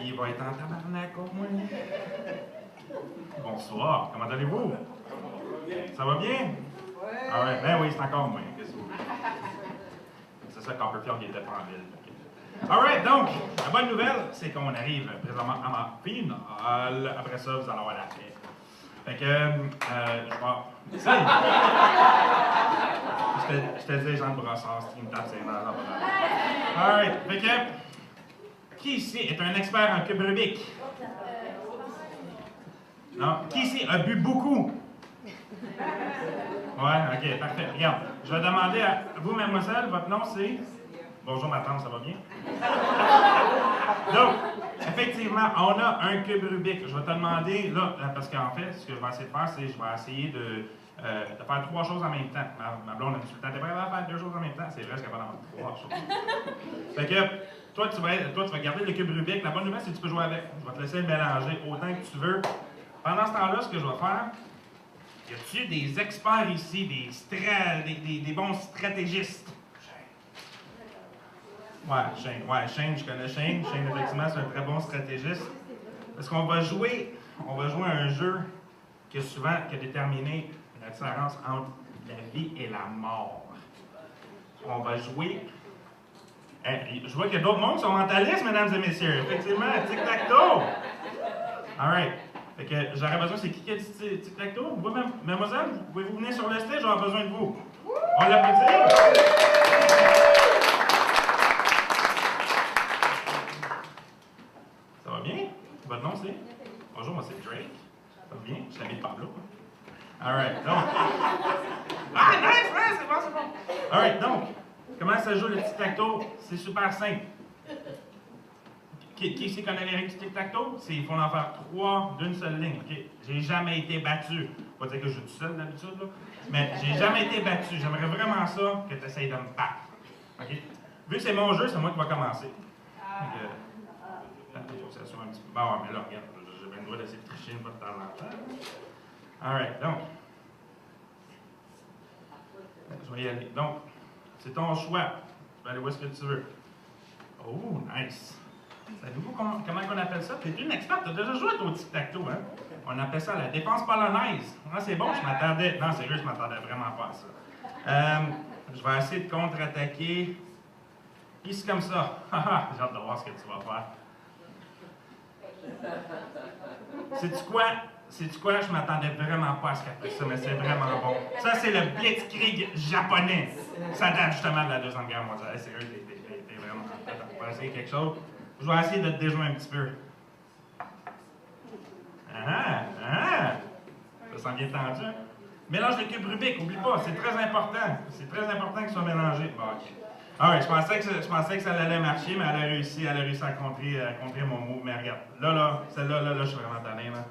il va être en tabarnak comme moi. Bonsoir, comment allez-vous? Ça va bien? Ah ouais, ben oui, c'est encore moi. Qu'est-ce que vous voulez? C'est ça, Copperfield, il était pas en ville. Alright, donc, la bonne nouvelle, c'est qu'on arrive présentement à ma finale. Après ça, vous allez avoir la paix. Fait que, je vais. Je te disais, Jean de Brossard, c'est qui me tape ses nerfs. Alright, fait que, qui ici est un expert en cube Rubik? Non? Qui ici a bu beaucoup? Ouais, ok, parfait. Regarde, je vais demander à vous, mademoiselle, votre nom c'est. Bonjour, ma tante, ça va bien? Donc, effectivement, on a un cube Rubik. Je vais te demander, là, parce qu'en fait, ce que je vais essayer de faire, c'est je vais essayer de faire 3 choses en même temps. Ma blonde a dit tout le temps, t'es prêt à faire 2 choses en même temps? C'est vrai, je suis capable d'en faire 3 choses. Fait que, toi, tu vas garder le cube Rubik. La bonne nouvelle, c'est que tu peux jouer avec. Je vais te laisser le mélanger autant que tu veux. Pendant ce temps-là, ce que je vais faire, y a-t-il des experts ici, des bons stratégistes? Ouais, Shane, je connais Shane. Shane, effectivement, c'est un très bon stratégiste. Parce qu'on va jouer à un jeu qui a déterminé la différence entre la vie et la mort. On va jouer. Je vois qu'il y a d'autres mondes qui sont mentalistes, mesdames et messieurs. Effectivement, tic-tac-toe. Alright. Fait que j'aurais besoin, c'est qui a dit tic-tac-toe? Vous, mademoiselle, pouvez-vous venir sur le stage? J'aurai besoin de vous. On l'applaudit? Ça va bien? Votre nom c'est? Bonjour, moi c'est Drake. Ça va bien? Je suis l'ami de Pablo. Alright, donc. Ah, nice, c'est bon. Alright, donc, comment ça joue le tic-tac-toe? C'est super simple. Qui ici connaît les règles du tic-tac-toe? Il faut en faire 3 d'une seule ligne. Okay? J'ai jamais été battu. Pas dire que je suis tout seul d'habitude, là. Mais j'ai jamais été battu. J'aimerais vraiment ça que tu essayes de me battre. Okay? Vu que c'est mon jeu, c'est moi qui va commencer. Il faut que ça soit un petit peu. Bon, mais là, regarde, j'ai bien le droit d'essayer de tricher une fois de temps en temps. Alright, donc. Je vais y aller. Donc, c'est ton choix. Tu peux aller où est-ce que tu veux. Oh, nice. Savez-vous comment on appelle ça? Tu es une experte, tu as déjà joué au tic-tac-toe, hein? On appelle ça la défense polonaise. Ah, c'est bon, je m'attendais. Non, sérieux, je m'attendais vraiment pas à ça. Je vais essayer de contre-attaquer. Ici comme ça. J'ai hâte de voir ce que tu vas faire. Sais-tu quoi? Je m'attendais vraiment pas à ce qu'elle fasse ça, mais c'est vraiment bon. Ça, c'est le Blitzkrieg japonais. Ça date justement de la Deuxième Guerre mondiale. Sérieux, t'es vraiment. On va essayer quelque chose. Je vais essayer de te déjouer un petit peu. Ça sent bien tendu. Mélange le cube Rubik, oublie pas, c'est très important. C'est très important qu'il soit mélangé. Bon, ok. Alright, je pensais que ça allait marcher, mais elle a réussi à contrer mon move. Mais regarde, celle-là, je suis vraiment tanné, là.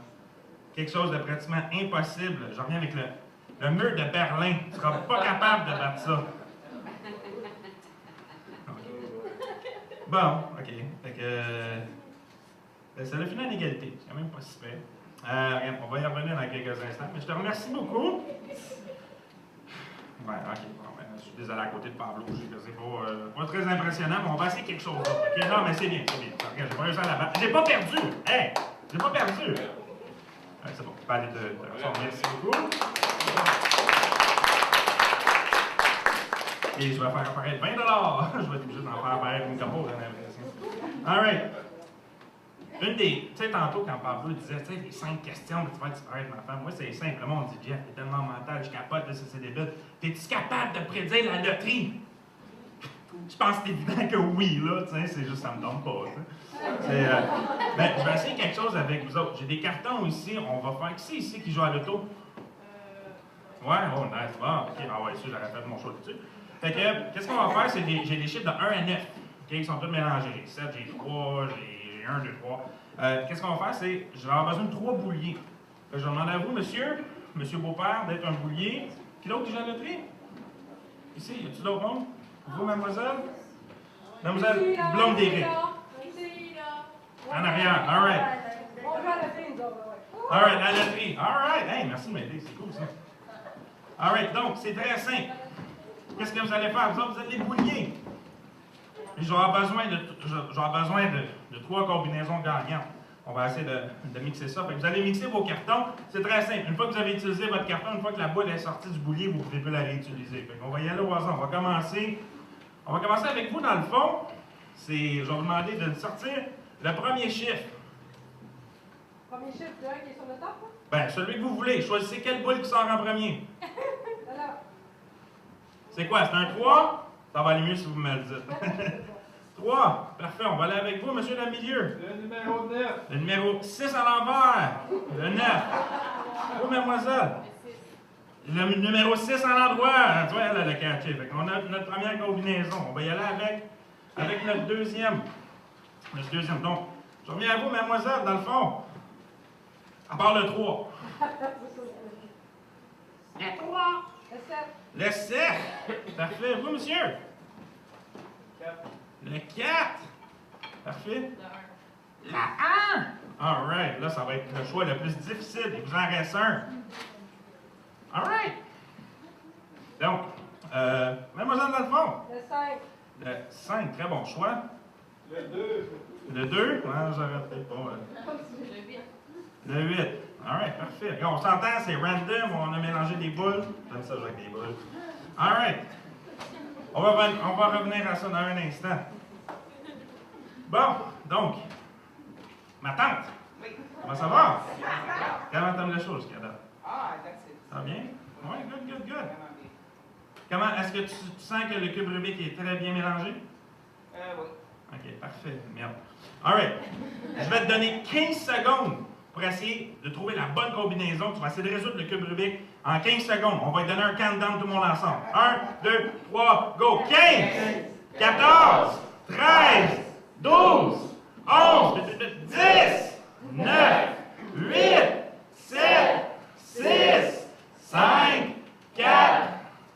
Quelque chose de pratiquement impossible. Je reviens avec le mur de Berlin. Tu seras pas capable de battre ça. Bon, ok. Fait que. Ça a fini en égalité. C'est quand même pas si pire. Regarde, on va y revenir dans quelques instants. Mais je te remercie beaucoup. Ouais, ok. Bon, ben, je suis désolé à côté de Pablo. C'est pas très impressionnant, mais on va essayer quelque chose d'autre. Ok, non, mais c'est bien, c'est bien. Regarde, j'ai pas réussi à la battre. J'ai pas perdu! Hey! J'ai pas perdu! Ouais, c'est bon. Je peux aller de merci beaucoup. Et je vais faire apparaître 20 $. Je vais être obligé d'en faire apparaître une couple, j'ai l'impression. Alright. Tu sais, tantôt, quand Pablo disait, tu sais, les 5 questions que tu vas disparaître ma femme, moi, c'est simple. Le monde dit, Jeff, t'es tellement mental, je capote, c'est débile. T'es-tu capable de prédire la loterie? Je pense que c'est évident que oui, là, tu sais, c'est juste, ça me tombe pas, ben, je vais essayer quelque chose avec vous autres. J'ai des cartons ici, on va faire. Qui c'est ici qui joue à l'auto? Ouais, oh, nice. Bon, ok, ah ouais, ça, j'aurais fait mon choix dessus. Fait que, qu'est-ce qu'on va faire, c'est j'ai des chiffres de 1 à 9. Ok, ils sont tous mélangés. J'ai 7, j'ai 3, j'ai 1, 2, 3. Qu'est-ce qu'on va faire, c'est, je vais avoir besoin de 3 bouliers. Je vais demander à vous, monsieur Beaupère, d'être un boulier. Qui d'autre qui joue à la loterie? Ici, y a-t-il d'autres monde? Vous, mademoiselle? Mademoiselle Blonde d'Éric. En arrière, alright. Alright, la loterie. Alright, hey, merci de m'aider, c'est cool ça. Alright, donc, c'est très simple. Qu'est-ce que vous allez faire? Vous autres, vous êtes les bouliers. Puis je vais avoir besoin de 3 combinaisons gagnantes. On va essayer de mixer ça. Fait que vous allez mixer vos cartons. C'est très simple. Une fois que vous avez utilisé votre carton, une fois que la boule est sortie du boulier, vous ne pouvez plus la réutiliser. On va y aller au hasard. On va commencer avec vous dans le fond. Je vais vous demander de sortir le premier chiffre. Premier chiffre de 1 qui est sur le top, là? Ben, celui que vous voulez. Choisissez quelle boule qui sort en premier. Alors. C'est quoi? C'est un 3? Ça va aller mieux si vous me le dites. 3. Parfait. On va aller avec vous, monsieur dans le milieu. Le numéro 9. Le numéro 6 à l'envers. Le 9. Oh, mademoiselle. Le numéro 6 à l'endroit. Tu vois, elle a le catché. Fait qu'on a notre première combinaison. On va y aller avec notre deuxième. Notre deuxième. Donc, je reviens à vous, mademoiselle, dans le fond. À part le 3. Le 3. Le 7. Le 7. Parfait. Vous, monsieur? 4. Le 4. Parfait. La 1. All right. Là, ça va être le choix le plus difficile. Il vous en reste un. All right. Donc, mademoiselle, dans le fond. Le 5. Le 5. Très bon choix. Le 2. Le 2. Ah, j'arrête peut-être pas. Le 8. All right. Parfait. Regarde, on s'entend, c'est random. On a mélangé des boules. J'aime ça, avec des boules. All right. On va revenir à ça dans un instant. Bon, donc, ma tante. Oui. Comment ça va? Comment t'aimes les choses, Kada? Ah, that's it. Ça va bien? Oui, good. Vraiment bien. Comment, est-ce que tu sens que le cube Rubik est très bien mélangé? Oui. OK, parfait. Merde. All right. Je vais te donner 15 secondes pour essayer de trouver la bonne combinaison. Tu vas essayer de résoudre le cube Rubik en 15 secondes. On va te donner un countdown tout le monde ensemble. 1, 2, 3, go! 15, 14, 13, 12, 11, 10, 9, 8, 7, 6, 5, 4,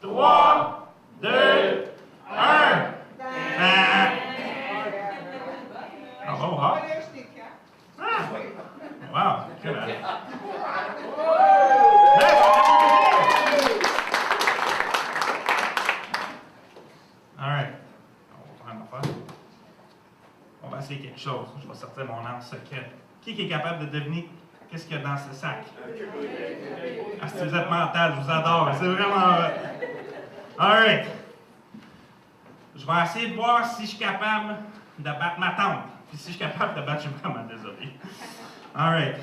3, 2, 1. Ah bon, ah. There's the cat. Ah. Wow, good. All right. On va faire une affaire. On va essayer quelque chose. Je vais sortir mon arme secrète. Qui est capable de deviner qu'est-ce qu'il y a dans ce sac? Ah, si vous êtes mental, je vous adore. C'est vraiment... All right. Je vais essayer de voir si je suis capable de battre ma tante. Puis si je suis capable de battre, je suis vraiment désolé. All right.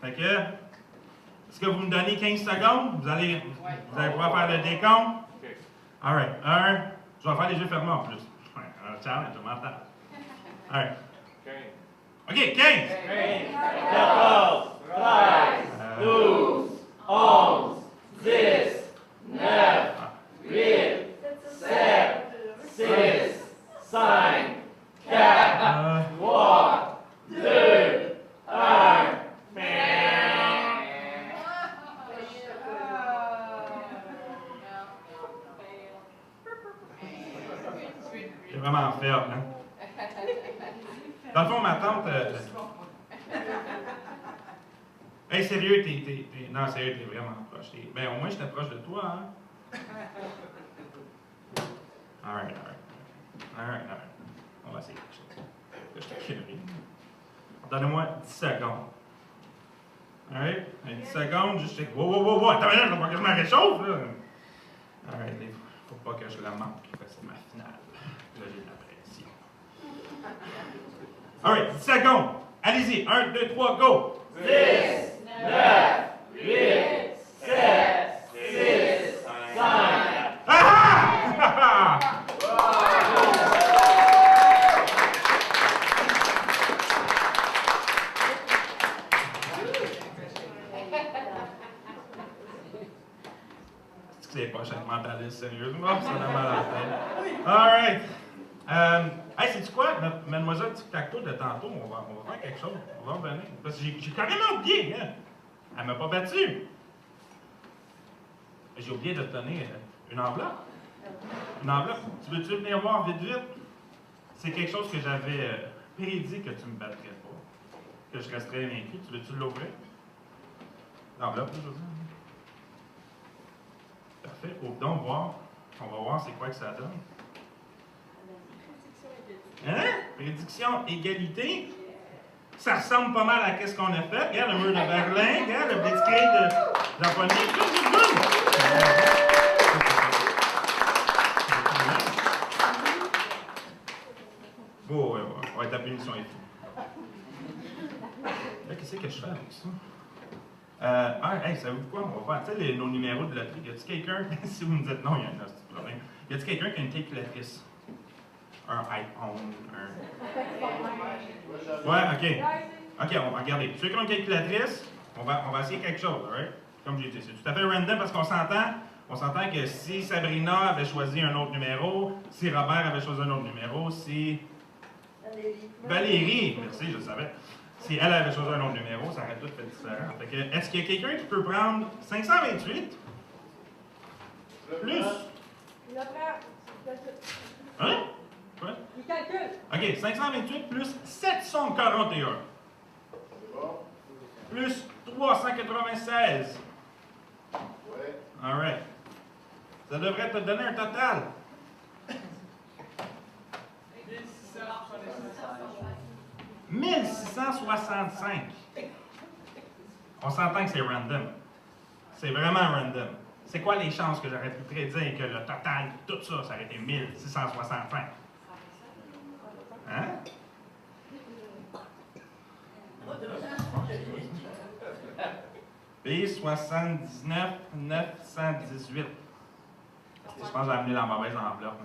Fait que, est-ce que vous me donnez 15 secondes? Vous allez pouvoir faire le décompte? All right. 1. Je vais faire les yeux fermés en plus. Ouais, un challenge mental. All right. OK, 15. 14, 13, 12, 11, 10, 9, 8, 7, 6, 5, 4, 3, 2, 1. C'est vraiment faible, hein? Dans le fond, ma tante... Hey, sérieux, Non, sérieux, t'es vraiment proche. Ben, au moins, je t'approche de toi, hein? All right. On va essayer quelque chose. Là, je te crie. Donnez-moi 10 secondes. All right? 10 secondes, juste... Wow! Attends, là, je vais pas que je me réchauffe, là! All right, il faut pas que je la manque, parce que c'est ma finale. Là, j'ai de la pression. All right, 10 secondes. Allez-y. 1, 2, 3, go! 10, 9, 8, 7, 6, 5. Ah! C'est pas chaque mentaliste, sérieusement, ça a mal à la tête. All right. Hey, sais-tu quoi? Mademoiselle Tic-Tac-Toe de tantôt, on va faire quelque chose. On va revenir. Parce que j'ai carrément oublié, hein? Elle m'a pas battu. J'ai oublié de te donner une enveloppe. Une enveloppe. Tu veux-tu venir voir vite? C'est quelque chose que j'avais prédit que tu me battrais pas. Que je resterais vaincu. Tu veux-tu l'ouvrir? L'enveloppe, je veux dire. Parfait. Ouvre donc voir. On va voir c'est quoi que ça donne. Hein? Prédiction, égalité. Ça ressemble pas mal à ce qu'on a fait. Regarde le mur de Berlin, regarde le blitzkrieg de japonais. Bon, ouais, ta punition est fou. Là, qu'est-ce que je fais avec ça? Hey, savez-vous quoi? On va faire, tu sais, nos numéros de loterie. Y a-t-il quelqu'un, si vous me dites non, il y a un autre problème. Y a-t-il quelqu'un qui a une calculatrice? Un iPhone, Ouais, OK. OK, on va regarder. Ceux qui ont une calculatrice, on va essayer quelque chose, right? Comme j'ai dit, c'est tout à fait random parce qu'on s'entend que si Sabrina avait choisi un autre numéro, si Robert avait choisi un autre numéro, si Valérie, merci, je le savais. Si elle avait choisi un autre numéro, ça aurait tout fait différent. Fait que, est-ce qu'il y a quelqu'un qui peut prendre 528 plus... Il a prêt. Hein? Quoi? Il calcule. OK, 528 plus 741. Plus 396. Ouais. All right. Ça devrait te donner un total. 1665. On s'entend que c'est random. C'est vraiment random. C'est quoi les chances que j'aurais pu prédire que le total de tout ça, ça aurait été 1665? Hein? Puis 79 918. Je pense que j'ai amené la mauvaise enveloppe.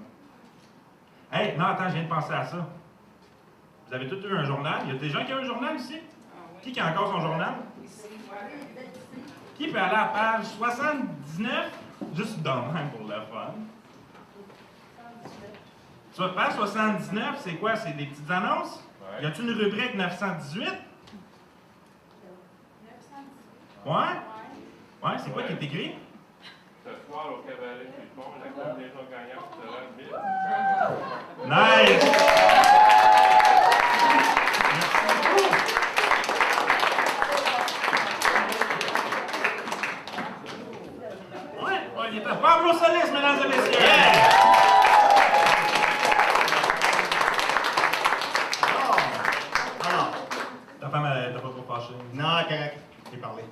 Hey, non, attends, je viens de penser à ça. Vous avez tous eu un journal? Il y a des gens qui ont un journal ici? Qui a encore son journal? Qui peut aller à la page 79? Juste de même pour le fun. Sur page 79, c'est quoi? C'est des petites annonces? Ouais. Y a-t-il une rubrique 918? Ouais? Ouais, c'est quoi qui est écrit? Ce soir, au cabaret Pipon, la combinaison gagnante sera 1000. Nice! Ouais, il est à Pablo Solis, mesdames et messieurs! Alors, Ta femme, elle t'a pas trop fâché? non, correct. J'ai parlé.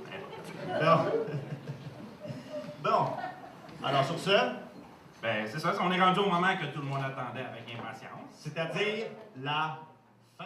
Bon. Bon. Alors, sur ce, Ben, c'est ça, on est rendu au moment que tout le monde attendait avec impatience. c'est-à-dire la fin.